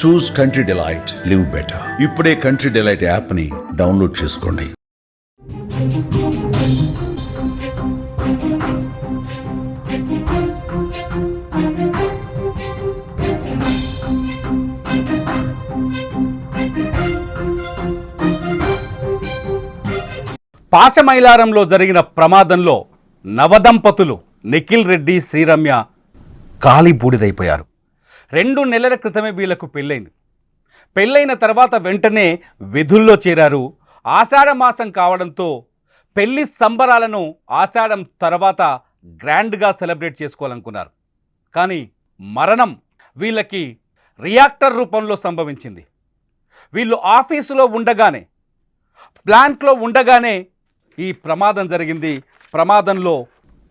చూస్ country delight, live better. ఇప్పుడే country delight యాప్ని download చేసుకోండి. పాశమైలారంలో జరిగిన ప్రమాదంలో నవదంపతులు నిఖిల్ రెడ్డి, శ్రీరమ్య కాలి బూడిదైపోయారు. 2 నెలల క్రితమే వీళ్లకు పెళ్ళైంది. పెళ్ళైన తర్వాత వెంటనే విధుల్లో చేరారు. ఆషాఢ మాసం కావడంతో పెళ్లి సంబరాలను ఆషాఢం తర్వాత గ్రాండ్గా సెలబ్రేట్ చేసుకోవాలనుకున్నారు. కానీ మరణం వీళ్ళకి రియాక్టర్ రూపంలో సంభవించింది. వీళ్ళు ఆఫీసులో ఉండగానే, ప్లాంట్లో ఉండగానే ఈ ప్రమాదం జరిగింది. ప్రమాదంలో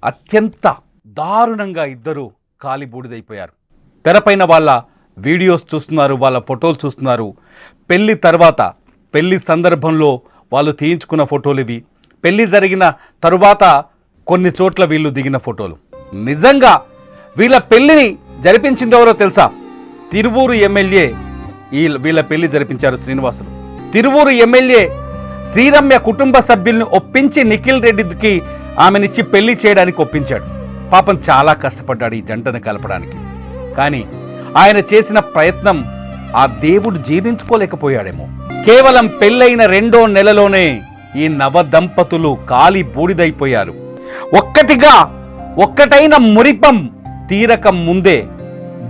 అత్యంత దారుణంగా ఇద్దరు కాలి బూడిదైపోయారు. తెరపైన వాళ్ళ వీడియోస్ చూస్తున్నారు, వాళ్ళ ఫోటోలు చూస్తున్నారు. పెళ్లి తర్వాత, పెళ్లి సందర్భంలో వాళ్ళు తీయించుకున్న ఫోటోలు ఇవి. పెళ్లి జరిగిన తరువాత కొన్ని చోట్ల వీళ్ళు దిగిన ఫోటోలు. నిజంగా వీళ్ళ పెళ్లిని జరిపించింది ఎవరో తెలుసా? తిరువూరు ఎమ్మెల్యే వీళ్ళ పెళ్లి జరిపించారు శ్రీనివాసులు. తిరువూరు ఎమ్మెల్యే శ్రీరమ్య కుటుంబ సభ్యుల్ని ఒప్పించి నిఖిల్ రెడ్డికి ఆమెనిచ్చి పెళ్లి చేయడానికి ఒప్పించాడు. పాపం చాలా కష్టపడ్డాడు ఈ జంటను కలపడానికి. కానీ ఆయన చేసిన ప్రయత్నం ఆ దేవుడు జీర్ణించుకోలేకపోయాడేమో. కేవలం పెళ్ళైన 2వ నెలలోనే ఈ నవదంపతులు కాలి బూడిదైపోయారు. ఒక్కటైన మురిపం తీరక ముందే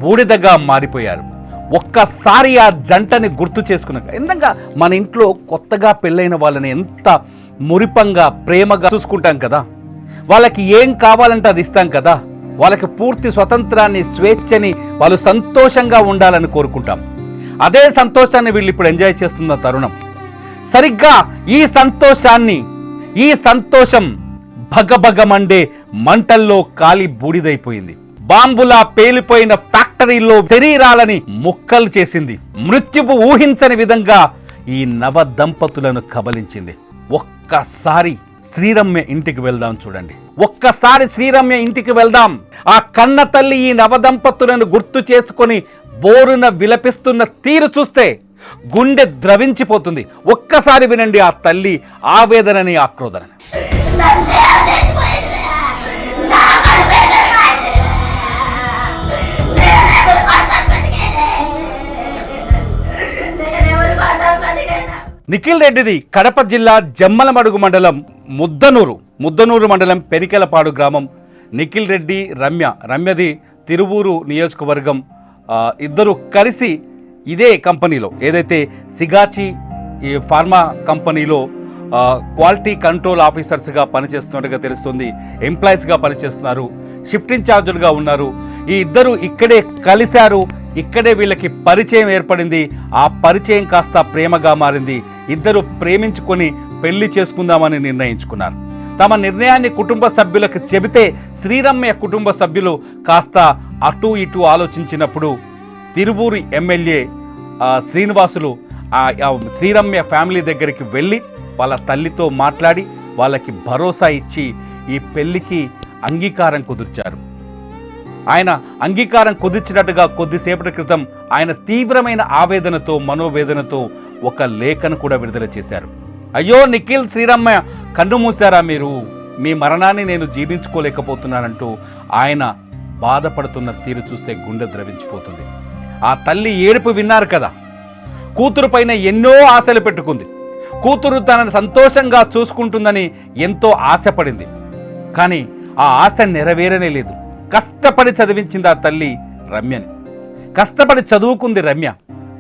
బూడిదగా మారిపోయారు. ఒక్కసారి ఆ జంటని గుర్తు చేసుకున్నాక, ఎందుకంగా మన ఇంట్లో కొత్తగా పెళ్ళైన వాళ్ళని ఎంత మురిపంగా, ప్రేమగా చూసుకుంటాం కదా. వాళ్ళకి ఏం కావాలంటే అది ఇస్తాం కదా. వాళ్ళకి పూర్తి స్వతంత్రాన్ని, స్వేచ్ఛని, వాళ్ళు సంతోషంగా ఉండాలని కోరుకుంటాం. అదే సంతోషాన్ని వీళ్ళు ఇప్పుడు ఎంజాయ్ చేస్తున్న తరుణం. సరిగ్గా ఈ సంతోషం భగభగమండే మంటల్లో కాలి బూడిదైపోయింది. బాంబులా పేలిపోయిన ఫ్యాక్టరీలో శరీరాలని ముక్కలు చేసింది. మృత్యువు ఊహించని విధంగా ఈ నవ దంపతులను కబలించింది. ఒక్కసారి శ్రీరమ్య ఇంటికి వెళ్దాం చూడండి. ఒక్కసారి శ్రీరమ్య ఇంటికి వెళ్దాం. ఆ కన్న తల్లి ఈ నవదంపతులను గుర్తు చేసుకొని బోరున విలపిస్తున్న తీరు చూస్తే గుండె ద్రవించిపోతుంది. ఒక్కసారి వినండి ఆ తల్లి ఆవేదనని, ఆక్రోదనని. నిఖిల్ రెడ్డిది కడప జిల్లా జమ్మలమడుగు మండలం ముద్దనూరు మండలం పెరికెలపాడు గ్రామం. నిఖిల్ రెడ్డి, రమ్యది తిరువూరు నియోజకవర్గం. ఇద్దరు కలిసి ఇదే కంపెనీలో, ఏదైతే సిగాచి ఈ ఫార్మా కంపెనీలో క్వాలిటీ కంట్రోల్ ఆఫీసర్స్గా పనిచేస్తున్నట్టుగా తెలుస్తుంది. ఎంప్లాయీస్గా పనిచేస్తున్నారు, షిఫ్ట్ ఇన్ఛార్జులుగా ఉన్నారు. ఈ ఇద్దరు ఇక్కడే కలిశారు. ఇక్కడే వీళ్ళకి పరిచయం ఏర్పడింది. ఆ పరిచయం కాస్త ప్రేమగా మారింది. ఇద్దరు ప్రేమించుకొని పెళ్లి చేసుకుందామని నిర్ణయించుకున్నారు. తమ నిర్ణయాన్ని కుటుంబ సభ్యులకు చెబితే శ్రీరమ్య కుటుంబ సభ్యులు కాస్త అటు ఇటు ఆలోచించినప్పుడు తిరువూరు ఎమ్మెల్యే శ్రీనివాసులు శ్రీరమ్య ఫ్యామిలీ దగ్గరికి వెళ్ళి వాళ్ళ తల్లితో మాట్లాడి వాళ్ళకి భరోసా ఇచ్చి ఈ పెళ్లికి అంగీకారం కుదిర్చారు. ఆయన అంగీకారం కుదిర్చినట్టుగా కొద్దిసేపటి క్రితం ఆయన తీవ్రమైన ఆవేదనతో, మనోవేదనతో ఒక లేఖను కూడా విడుదల చేశారు. అయ్యో నిఖిల్, శ్రీరమ్య, కన్ను మూసారా మీరు? మీ మరణాన్ని నేను జీర్ణించుకోలేకపోతున్నానంటూ ఆయన బాధపడుతున్న తీరు చూస్తే గుండె ద్రవించిపోతుంది. ఆ తల్లి ఏడుపు విన్నారు కదా. కూతురు పైన ఎన్నో ఆశలు పెట్టుకుంది. కూతురు తనను సంతోషంగా చూసుకుంటుందని ఎంతో ఆశపడింది. కానీ ఆ ఆశ నెరవేరనే లేదు. కష్టపడి చదివించింది ఆ తల్లి రమ్యని. కష్టపడి చదువుకుంది రమ్య.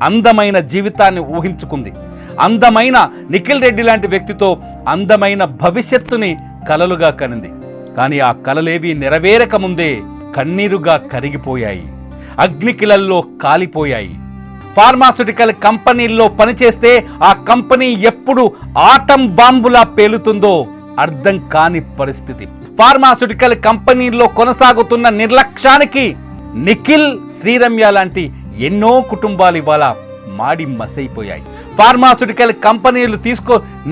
అందమైన జీవితాన్ని ఊహించుకుంది. అందమైన నిఖిల్ రెడ్డి లాంటి వ్యక్తితో అందమైన భవిష్యత్తుని కలలుగా కనింది. కానీ ఆ కలలేవి నెరవేరక ముందే కన్నీరుగా కరిగిపోయాయి, అగ్నికిలల్లో కాలిపోయాయి. ఫార్మాస్యూటికల్ కంపెనీల్లో పనిచేస్తే ఆ కంపెనీ ఎప్పుడు ఆటం బాంబులా పేలుతుందో అర్థం కాని పరిస్థితి. ఫార్మాస్యూటికల్ కంపెనీల్లో కొనసాగుతున్న నిర్లక్ష్యానికి నిఖిల్, శ్రీరమ్య లాంటి ఎన్నో కుటుంబాలు ఇవాళ మాడి మసైపోయాయి. ఫార్మాస్యూటికల్ కంపెనీలు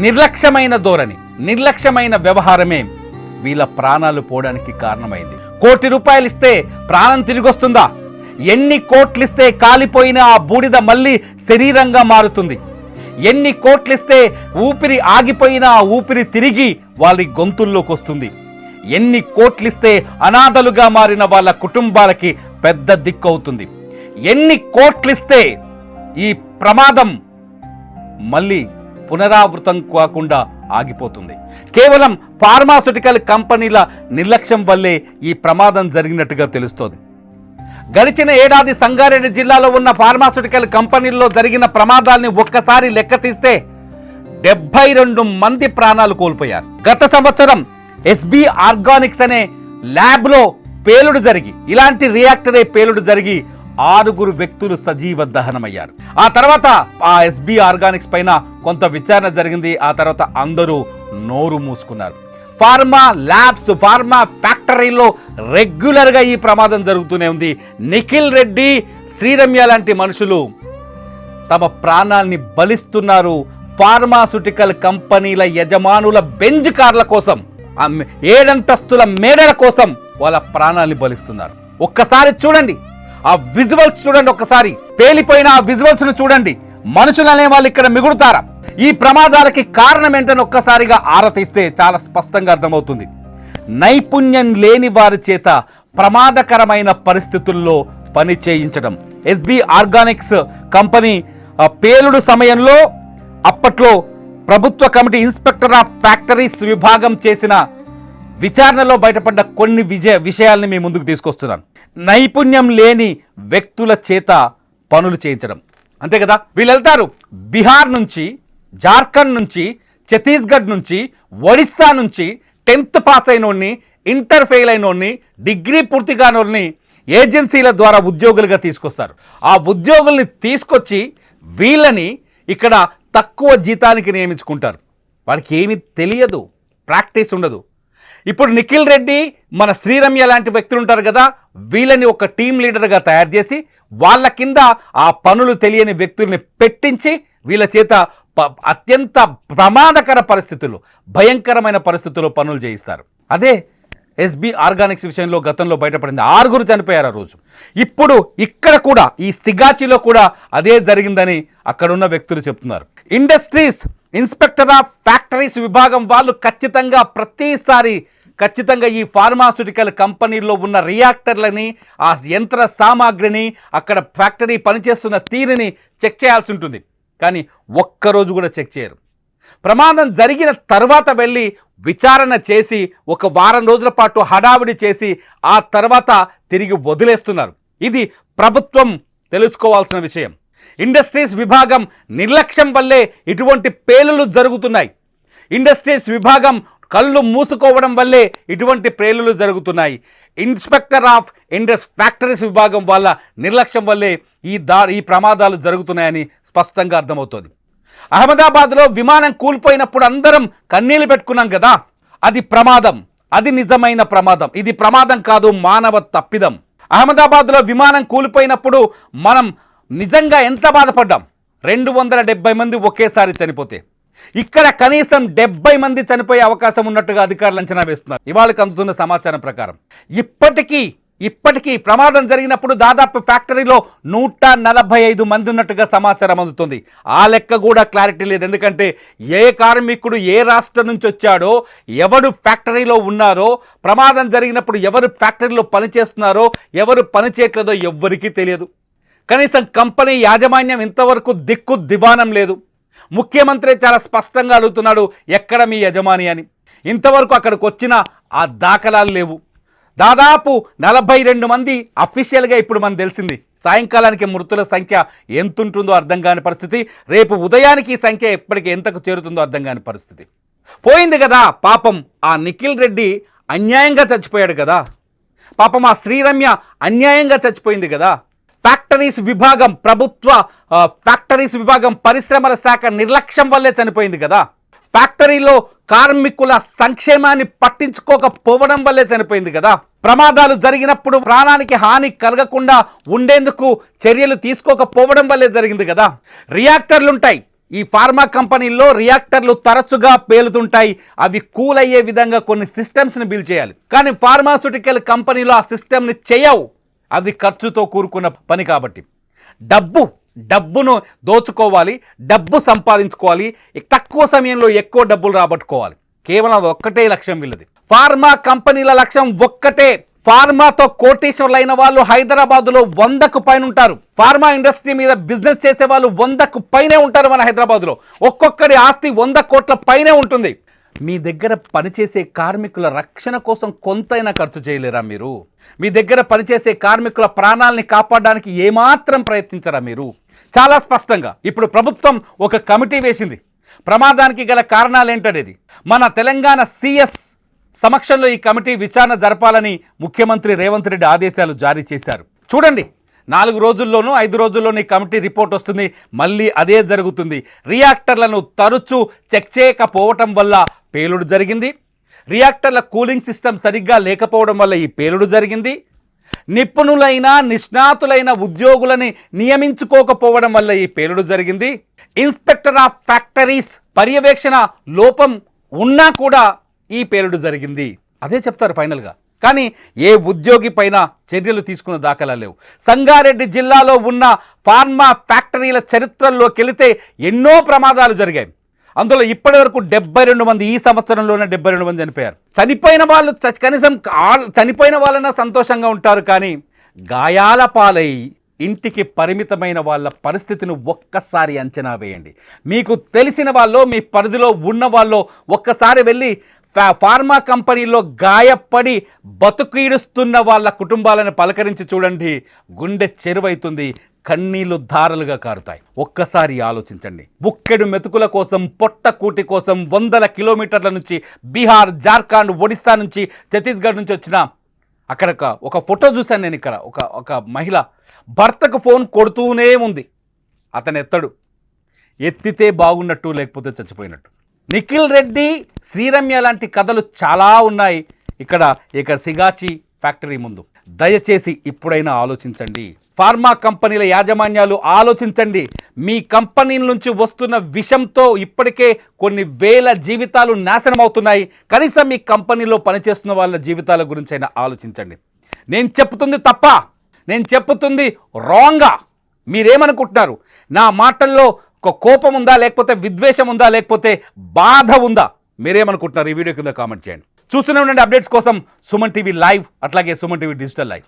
నిర్లక్ష్యమైన ధోరణి, నిర్లక్ష్యమైన వ్యవహారమే వీళ్ళ ప్రాణాలు పోవడానికి కారణమైంది. ₹1 కోటి ఇస్తే ప్రాణం తిరిగి వస్తుందా? ఎన్ని కోట్లిస్తే కాలిపోయిన ఆ బూడిద మళ్ళీ శరీరంగా మారుతుంది. ఎన్ని కోట్లిస్తే ఊపిరి ఆగిపోయిన ఆ ఊపిరి తిరిగి వాళ్ళ గొంతుల్లోకి వస్తుంది. ఎన్ని కోట్లిస్తే అనాథలుగా మారిన వాళ్ళ కుటుంబాలకి పెద్ద దిక్కు అవుతుంది. ఎన్ని కోట్లిస్తే ఈ ప్రమాదం మళ్ళీ పునరావృతం కాకుండా ఆగిపోతుంది. కేవలం ఫార్మాస్యూటికల్ కంపెనీల నిర్లక్ష్యం వల్లే ఈ ప్రమాదం జరిగినట్టుగా తెలుస్తోంది. గడిచిన ఏడాది సంగారెడ్డి జిల్లాలో ఉన్న ఫార్మాస్యూటికల్ కంపెనీల్లో జరిగిన ప్రమాదాల్ని ఒక్కసారి లెక్క తీస్తే 72 మంది ప్రాణాలు కోల్పోయారు. గత సంవత్సరం ఎస్బీ ఆర్గానిక్స్ అనే ల్యాబ్లో పేలుడు జరిగి, ఇలాంటి రియాక్టరే పేలుడు జరిగి 6 వ్యక్తులు సజీవ దహనమయ్యారు. ఆ తర్వాత ఆ ఎస్బీ ఆర్గానిక్స్ పైన కొంత విచారణ జరిగింది. ఆ తర్వాత అందరూ నోరు మూసుకున్నారు. ఫార్మా ల్యాబ్స్, ఫార్మా ఫ్యాక్టరీలో రెగ్యులర్గా ఈ ప్రమాదం జరుగుతూనే ఉంది. నిఖిల్ రెడ్డి, శ్రీరమ్య లాంటి మనుషులు తమ ప్రాణాల్ని బలిస్తున్నారు. ఫార్మాస్యూటికల్ కంపెనీల యజమానుల బెంజ్ కార్ల కోసం, 7 అంతస్తుల మేడల కోసం వాళ్ళ ప్రాణాల్ని బలిస్తున్నారు. ఒక్కసారి చూడండి ఆ విజువల్స్, చూడండి ఒక్కసారి పేలిపోయిన ఆ విజువల్స్ ను చూడండి. మనుషులు అనే వాళ్ళు ఇక్కడ మిగులుతారా? ఈ ప్రమాదాలకి కారణం ఏంటని ఒక్కసారిగా ఆరా తీస్తే చాలా స్పష్టంగా అర్థమవుతుంది. నైపుణ్యం లేని వారి చేత ప్రమాదకరమైన పరిస్థితుల్లో పని చేయించడం. ఎస్బీ ఆర్గానిక్స్ కంపెనీ పేలుడు సమయంలో అప్పట్లో ప్రభుత్వ కమిటీ ఇన్స్పెక్టర్ ఆఫ్ ఫ్యాక్టరీస్ విభాగం చేసిన విచారణలో బయటపడ్డ కొన్ని విషయాల్ని మీ ముందుకు తీసుకొస్తున్నాను. నైపుణ్యం లేని వ్యక్తుల చేత పనులు చేయించడం, అంతే కదా. వీళ్ళు వెళ్తారు బీహార్ నుంచి, జార్ఖండ్ నుంచి, ఛత్తీస్గఢ్ నుంచి, ఒడిస్సా నుంచి 10th పాస్ అయినోడిని, ఇంటర్ ఫెయిల్ అయినోడిని, డిగ్రీ పూర్తి కానోడిని ఏజెన్సీల ద్వారా ఉద్యోగులుగా తీసుకొస్తారు. ఆ ఉద్యోగుల్ని తీసుకొచ్చి వీళ్ళని ఇక్కడ తక్కువ జీతానికి నియమించుకుంటారు. వాళ్ళకి ఏమీ తెలియదు, ప్రాక్టీస్ ఉండదు. ఇప్పుడు నిఖిల్ రెడ్డి, మన శ్రీరమ్య లాంటి వ్యక్తులు ఉంటారు కదా, వీళ్ళని ఒక టీం లీడర్గా తయారు చేసి వాళ్ళ కింద ఆ పనులు తెలియని వ్యక్తుల్ని పెట్టించి వీళ్ళ చేత అత్యంత ప్రమాదకర పరిస్థితుల్లో, భయంకరమైన పరిస్థితుల్లో పనులు చేయిస్తారు. అదే ఎస్బీ ఆర్గానిక్స్ విషయంలో గతంలో బయటపడింది. 6 చనిపోయారు ఆ రోజు. ఇప్పుడు ఇక్కడ కూడా ఈ సిగాచిలో కూడా అదే జరిగిందని అక్కడున్న వ్యక్తులు చెప్తున్నారు. ఇండస్ట్రీస్ ఇన్స్పెక్టర్ ఆఫ్ ఫ్యాక్టరీస్ విభాగం వాళ్ళు ఖచ్చితంగా ఈ ఫార్మాస్యూటికల్ కంపెనీల్లో ఉన్న రియాక్టర్లని, ఆ యంత్ర సామాగ్రిని, అక్కడ ఫ్యాక్టరీ పనిచేస్తున్న తీరుని చెక్ చేయాల్సి ఉంటుంది. కానీ ఒక్కరోజు కూడా చెక్ చేయరు. ప్రమాదం జరిగిన తర్వాత వెళ్ళి విచారణ చేసి 1 వారం రోజుల పాటు హడావిడి చేసి ఆ తర్వాత తిరిగి వదిలేస్తున్నారు. ఇది ప్రభుత్వం తెలుసుకోవాల్సిన విషయం. ఇండస్ట్రీస్ విభాగం నిర్లక్ష్యం వల్లే ఇటువంటి పేలులు జరుగుతున్నాయి. ఇండస్ట్రీస్ విభాగం కళ్ళు మూసుకోవడం వల్లే ఇటువంటి పేలులు జరుగుతున్నాయి. ఇన్స్పెక్టర్ ఆఫ్ ఫ్యాక్టరీస్ విభాగం వాళ్ళ నిర్లక్ష్యం వల్లే ఈ ప్రమాదాలు జరుగుతున్నాయని స్పష్టంగా అర్థమవుతోంది. అహ్మదాబాద్లో విమానం కూలిపోయినప్పుడు అందరం కన్నీళ్లు పెట్టుకున్నాం కదా, అది ప్రమాదం, అది నిజమైన ప్రమాదం. ఇది ప్రమాదం కాదు, మానవ తప్పిదం. అహ్మదాబాద్లో విమానం కూలిపోయినప్పుడు మనం నిజంగా ఎంత బాధపడ్డాం. 270 మంది ఒకేసారి చనిపోతే, ఇక్కడ కనీసం 70 మంది చనిపోయే అవకాశం ఉన్నట్టుగా అధికారులు అంచనా వేస్తున్నారు. ఇవాళకి అందుతున్న సమాచారం ప్రకారం ఇప్పటికీ ప్రమాదం జరిగినప్పుడు దాదాపు ఫ్యాక్టరీలో 145 మంది ఉన్నట్టుగా సమాచారం అందుతుంది. ఆ లెక్క కూడా క్లారిటీ లేదు. ఎందుకంటే ఏ కార్మికుడు ఏ రాష్ట్రం నుంచి వచ్చాడో, ఎవరు ఫ్యాక్టరీలో ఉన్నారో, ప్రమాదం జరిగినప్పుడు ఎవరు ఫ్యాక్టరీలో పనిచేస్తున్నారో, ఎవరు పనిచేయట్లేదో ఎవ్వరికీ తెలియదు. కనీసం కంపెనీ యాజమాన్యం ఇంతవరకు దిక్కు దివానం లేదు. ముఖ్యమంత్రి చాలా స్పష్టంగా అడుగుతున్నాడు, ఎక్కడ మీ యజమాని అని. ఇంతవరకు అక్కడికి వచ్చిన ఆ దాఖలాలు లేవు. దాదాపు 42 మంది అఫీషియల్గా ఇప్పుడు మనకు తెలిసింది. సాయంకాలానికి మృతుల సంఖ్య ఎంత ఉంటుందో అర్థం కాని పరిస్థితి. రేపు ఉదయానికి ఈ సంఖ్య ఎప్పటికి ఎంతకు చేరుతుందో అర్థం కాని పరిస్థితి. పోయింది కదా పాపం. ఆ నిఖిల్ రెడ్డి అన్యాయంగా చచ్చిపోయాడు కదా, పాపం ఆ శ్రీరమ్య అన్యాయంగా చచ్చిపోయింది కదా. ఫ్యాక్టరీస్ విభాగం, ప్రభుత్వ ఫ్యాక్టరీస్ విభాగం, పరిశ్రమల శాఖ నిర్లక్ష్యం వల్లే చనిపోయింది కదా. ఫ్యాక్టరీలో కార్మికుల సంక్షేమాన్ని పట్టించుకోకపోవడం వల్లే చనిపోయింది కదా. ప్రమాదాలు జరిగినప్పుడు ప్రాణానికి హాని కలగకుండా ఉండేందుకు చర్యలు తీసుకోకపోవడం వల్లే జరిగింది కదా. రియాక్టర్లుంటాయి ఈ ఫార్మా కంపెనీల్లో, రియాక్టర్లు తరచుగా పేలుతుంటాయి. అవి కూల్ అయ్యే విధంగా కొన్ని సిస్టమ్స్ని బిల్డ్ చేయాలి. కానీ ఫార్మాస్యూటికల్ కంపెనీలో ఆ సిస్టమ్ని చేయవు. అది ఖర్చుతో కూరుకున్న పని కాబట్టి డబ్బును దోచుకోవాలి, డబ్బు సంపాదించుకోవాలి, తక్కువ సమయంలో ఎక్కువ డబ్బులు రాబట్టుకోవాలి. కేవలం అది ఒక్కటే లక్ష్యం వీళ్ళది. ఫార్మా కంపెనీల లక్ష్యం ఒక్కటే. ఫార్మాతో కోటీశ్వర్లైన వాళ్ళు హైదరాబాదులో 100కు పైన ఉంటారు. ఫార్మా ఇండస్ట్రీ మీద బిజినెస్ చేసే వాళ్ళు 100కు పైనే ఉంటారు మన హైదరాబాదులో. ఒక్కొక్కరి ఆస్తి 100 కోట్ల పైనే ఉంటుంది. మీ దగ్గర పనిచేసే కార్మికుల రక్షణ కోసం కొంతైనా ఖర్చు చేయలేరా మీరు? మీ దగ్గర పనిచేసే కార్మికుల ప్రాణాలని కాపాడడానికి ఏమాత్రం ప్రయత్నించరా మీరు? చాలా స్పష్టంగా ఇప్పుడు ప్రభుత్వం ఒక కమిటీ వేసింది. ప్రమాదానికి గల కారణాలు ఏంటనేది మన తెలంగాణ సీఎస్ సమక్షంలో ఈ కమిటీ విచారణ జరపాలని ముఖ్యమంత్రి రేవంత్ రెడ్డి ఆదేశాలు జారీ చేశారు. చూడండి, 4 రోజుల్లోనూ 5 రోజుల్లోనూ ఈ కమిటీ రిపోర్ట్ వస్తుంది. మళ్ళీ అదే జరుగుతుంది. రియాక్టర్లను తరచూ చెక్ చేయకపోవటం వల్ల పేలుడు జరిగింది. రియాక్టర్ల కూలింగ్ సిస్టమ్ సరిగ్గా లేకపోవడం వల్ల ఈ పేలుడు జరిగింది. నిపుణులైన నిష్ణాతులైన ఉద్యోగులని నియమించుకోకపోవడం వల్ల ఈ పేలుడు జరిగింది. ఇన్స్పెక్టర్ ఆఫ్ ఫ్యాక్టరీస్ పర్యవేక్షణ లోపం ఉన్నా కూడా ఈ పేలుడు జరిగింది. అదే చెప్తారు ఫైనల్గా. కానీ ఏ ఉద్యోగి పైన చర్యలు తీసుకున్న దాఖలా లేవు. సంగారెడ్డి జిల్లాలో ఉన్న ఫార్మా ఫ్యాక్టరీల చరిత్రల్లోకి వెళితే ఎన్నో ప్రమాదాలు జరిగాయి. అందులో ఇప్పటి వరకు 72 మంది, ఈ సంవత్సరంలోనే 72 మంది చనిపోయారు. చనిపోయిన వాళ్ళు కనీసం చనిపోయిన వాళ్ళైనా సంతోషంగా ఉంటారు. కానీ గాయాల పాలై ఇంటికి పరిమితమైన వాళ్ళ పరిస్థితిని ఒక్కసారి అంచనా వేయండి. మీకు తెలిసిన వాళ్ళు, మీ పరిధిలో ఉన్న వాళ్ళు ఒక్కసారి వెళ్ళి ఫార్మా కంపెనీలో గాయపడి బతుకీడుస్తున్న వాళ్ళ కుటుంబాలను పలకరించి చూడండి. గుండె చెరువైతుంది, కన్నీళ్లు ధారలుగా కారుతాయి. ఒక్కసారి ఆలోచించండి. బుక్కెడు మెతుకుల కోసం, పొట్ట కూటి కోసం 100 కిలోమీటర్ల నుంచి బీహార్, జార్ఖండ్, ఒడిస్సా నుంచి, ఛత్తీస్గఢ్ నుంచి వచ్చిన అక్కడ ఒక ఫోటో చూశాను నేను. ఇక్కడ ఒక మహిళ భర్తకు ఫోన్ కొడుతూనే ఉంది. అతను ఎత్తితే బాగున్నట్టు, లేకపోతే చచ్చిపోయినట్టు. నిఖిల్ రెడ్డి, శ్రీరమ్య లాంటి కథలు చాలా ఉన్నాయి ఇక్కడ సిగాచి ఫ్యాక్టరీ ముందు. దయచేసి ఇప్పుడైనా ఆలోచించండి. ఫార్మా కంపెనీల యాజమాన్యాలు ఆలోచించండి. మీ కంపెనీల నుంచి వస్తున్న విషంతో ఇప్పటికే కొన్ని వేల జీవితాలు నాశనం అవుతున్నాయి. కనీసం మీ కంపెనీలో పనిచేస్తున్న వాళ్ళ జీవితాల గురించి అయినా ఆలోచించండి. నేను చెప్తుంది తప్ప, నేను చెప్తుంది రాంగా? మీరేమనుకుంటున్నారు? నా మాటల్లో ఒక కోపం ఉందా, లేకపోతే విద్వేషం ఉందా, లేకపోతే బాధ ఉందా? మీరేమనుకుంటున్నారు? ఈ వీడియో కింద కామెంట్ చేయండి. చూస్తూనే ఉండండి అప్డేట్స్ కోసం సుమన్ టీవీ లైవ్, అట్లాగే సుమన్ టీవీ డిజిటల్ లైవ్.